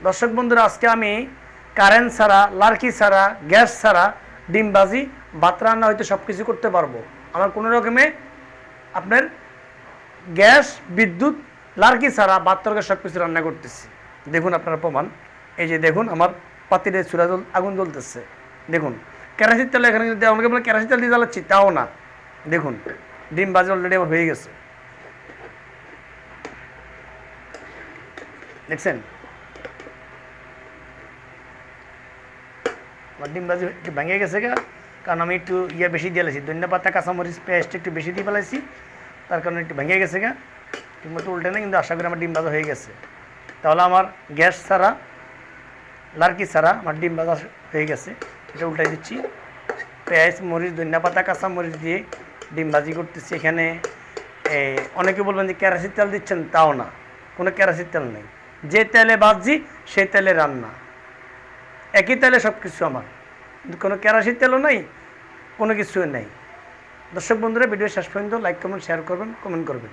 দর্শক বন্ধুরা, আজকে আমি কারেন্ট ছাড়া, লার্কি ছাড়া, গ্যাস ছাড়া ডিমবাজি, ভাত রান্না হয়তো সব কিছু করতে পারবো। আমার কোনো রকমে আপনার গ্যাস, বিদ্যুৎ, লার্কি ছাড়া ভাত তরকারি সব কিছু রান্না করতেছি। দেখুন আপনারা প্রমাণ। এই যে দেখুন আমার পাতিলে চুলা আগুন জ্বলতেছে। দেখুন কেরাসির তেল এখানে যদি আমাকে বলে কেরাসির তেল দিয়ে জ্বালাচ্ছি, তাও না। দেখুন ডিমবাজি অলরেডি আমার হয়ে গেছে, দেখছেন? আমার ডিমবাজি একটু ভেঙে গেছে গা, কারণ আমি একটু বেশি দিয়ে ফেলেছি, ধনিয়া পাতা, কাঁচামরিচ, পেঁয়াজটা একটু বেশি দিয়ে ফেলাইছি, তার কারণে একটু ভেঙে গেছে গা। ঠিকমতো উল্টে না, কিন্তু আশা করি আমার ডিম ভাজা হয়ে গেছে। তাহলে আমার গ্যাস ছাড়া, লার্কি ছাড়া আমার ডিম ভাজা হয়ে গেছে। এটা উল্টাই দিচ্ছি। পেঁয়াজ, মরিচ, ধনিয়া পাতা, কাঁচামরিচ দিয়ে ডিম ভাজি করতেছি। এখানে অনেকে বলবেন যে কেরাসির তেল দিচ্ছেন, তাও না, কোনো কেরাসির তেল নেই। যে তেলে ভাজছি সেই তেলে রান্না, একই তেলে সব কিছু আমার, কোনো কেরাসির তেলও নেই, কোনো কিছুই নেই। দর্শক বন্ধুরা, ভিডিও শেষ পর্যন্ত লাইক, কমেন্ট, শেয়ার করবেন, কমেন্ট করবেন।